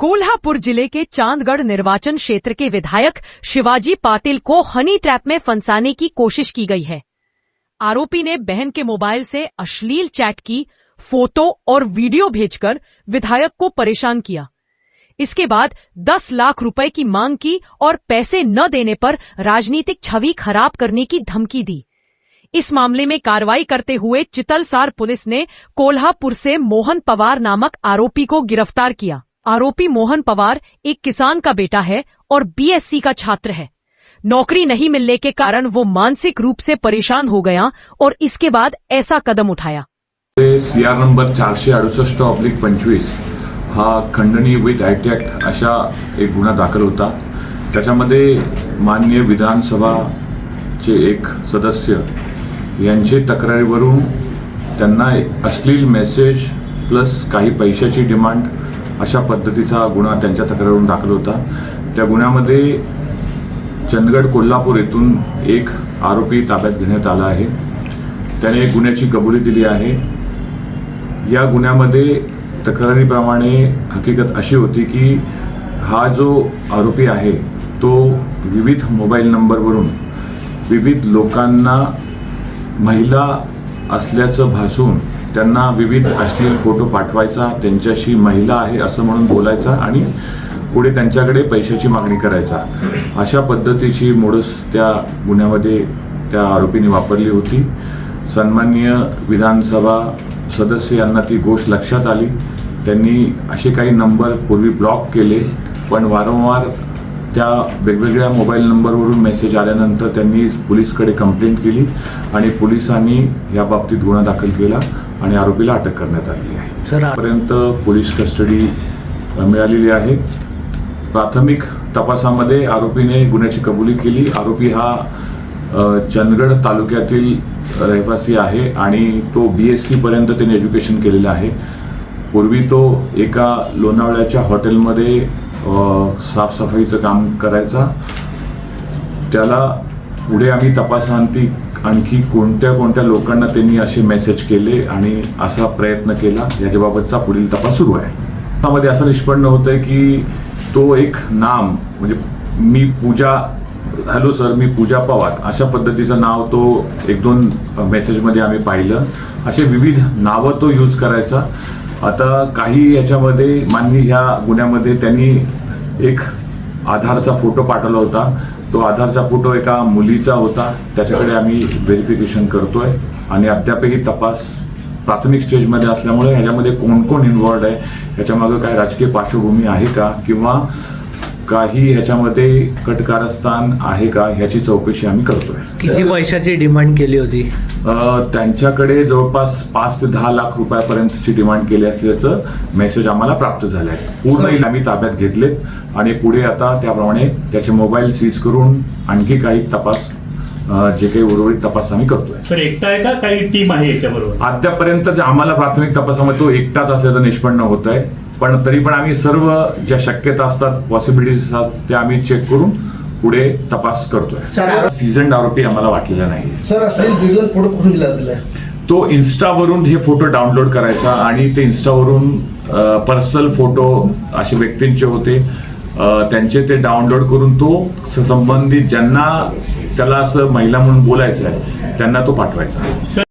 कोल्हापुर जिले के चांदगढ़ निर्वाचन क्षेत्र के विधायक शिवाजी पाटिल को हनी ट्रैप में फंसाने की कोशिश की गई है। आरोपी ने बहन के मोबाइल से अश्लील चैट की, फोटो और वीडियो भेजकर विधायक को परेशान किया। इसके बाद 10 लाख रुपए की मांग की और पैसे न देने पर राजनीतिक छवि खराब करने की धमकी दी। इस मामले में कार्रवाई करते हुए चितलसार पुलिस ने कोल्हापुर से मोहन पवार नामक आरोपी को गिरफ्तार किया। आरोपी मोहन पवार एक किसान का बेटा है और बीएससी का छात्र है। नौकरी नहीं मिलने के कारण वो मानसिक रूप से परेशान हो गया और इसके बाद ऐसा कदम उठाया। सीआर नंबर 468/25 हा खंडणी विथ आयटी ॲक्ट अशा एक गुन्हा दाखल होता। त्याच्यामध्ये माननीय विधानसभाचे एक सदस्य यांचे तक्रारीवरून त्यांना अश्लील मेसेज प्लस काही पैशाची डिमांड अशा पद्धतीचा गुन्हा त्यांच्या तक्रारीवरून दाखल होता। त्या गुन्ह्यामध्ये चंदगड कोल्हापूर येथून एक आरोपी ताब्यात घेण्यात आला आहे। त्याने गुन्ह्याची कबुली दिली आहे। या गुन्ह्यामध्ये तक्रारीप्रमाणे हकीकत अशी होती की हा जो आरोपी आहे तो विविध मोबाईल नंबरवरून विविध लोकांना महिला असल्याचं भासून त्यांना विविध अश्लील फोटो पाठवायचा, त्यांच्याशी महिला आहे असं म्हणून बोलायचा आणि पुढे त्यांच्याकडे पैशाची मागणी करायचा। अशा पद्धतीची मोडस त्या गुन्ह्यामध्ये त्या आरोपीने वापरली होती। सन्माननीय विधानसभा सदस्य यांना ती गोष्ट लक्षात आली। त्यांनी असे काही नंबर पूर्वी ब्लॉक केले, पण वारंवार त्या वेगवेगळ्या मोबाईल नंबरवरून मेसेज आल्यानंतर त्यांनी पोलिसकडे कंप्लेंट केली आणि पोलिसांनी या बाबतीत गुन्हा दाखल केला आणि आरोपीला अटक करण्यात आली आहे। सरापर्यंत पोलीस कस्टडी मिळालेली आहे। प्राथमिक तपासामध्ये आरोपीने गुन्ह्याची कबुली केली। आरोपी हा चंदगड तालुक्यातील रहिवासी आहे आणि तो बीएससी पर्यंत त्याने एज्युकेशन केलेलं आहे। पूर्वी तो एका लोणावळ्याच्या हॉटेलमध्ये साफसफाईचं काम करायचा। त्याला पुढे आम्ही तपासांती आणखी कोणत्या कोणत्या लोकांना त्यांनी असे मेसेज केले आणि असा प्रयत्न केला याच्याबाबतचा पुढील तपास सुरू आहे। त्यामध्ये असं निष्पन्न होतंय की तो एक नाम म्हणजे मी पूजा, हॅलो सर मी पूजा पवार अशा पद्धतीचं नाव तो 1-2 मेसेजमध्ये आम्ही पाहिलं। असे विविध नावं तो यूज करायचा। आता काही याच्यामध्ये माननीय ह्या गुन्ह्यामध्ये त्यांनी एक आधारचा फोटो पाठवला होता। तो आधारचा फोटो एका मुलीचा होता। त्याच्याकडे आम्ही व्हेरिफिकेशन करतोय आणि अद्यापही तपास प्राथमिक स्टेजमध्ये असल्यामुळे ह्याच्यामध्ये कोण कोण इन्व्हॉल्ड आहे, ह्याच्यामागे काय राजकीय पार्श्वभूमी आहे का किंवा काही ह्याच्यामध्ये कटकारस्थान आहे का ह्याची चौकशी आम्ही करतोय। किती पैशाची डिमांड केली होती? त्यांच्याकडे जवळपास 5 ते 10 लाख रुपयापर्यंतची डिमांड केली असल्याचं मेसेज आम्हाला प्राप्त झालं आहे। पूर्ण आम्ही ताब्यात घेतलेत आणि पुढे आता त्याप्रमाणे त्याचे मोबाईल सीज करून आणखी काही तपास जे काही उर्वरित तपास आम्ही करतोय। सर एकटा आहे का काही टीम आहे याच्याबरोबर? अद्यापर्यंत आम्हाला प्राथमिक तपासामध्ये तो एकटाच असल्याचं निष्पन्न होत आहे, पण तरी पण आम्ही सर्व ज्या शक्यता असतात, पॉसिबिलिटीज असतात त्या आम्ही चेक करून पुढे तपास करतोय। सीझन्ड आरोपी आम्हाला वाटलेला नाही। सर असलेले व्हिडिओ फोटो कुठून दिला? तो इन्स्टावरून हे फोटो डाउनलोड करायचा आणि ते इन्स्टावरून पर्सनल फोटो असे व्यक्तींचे होते, त्यांचे ते डाउनलोड करून तो संबंधित ज्यांना त्याला असं महिला म्हणून बोलायचं आहे त्यांना तो पाठवायचा।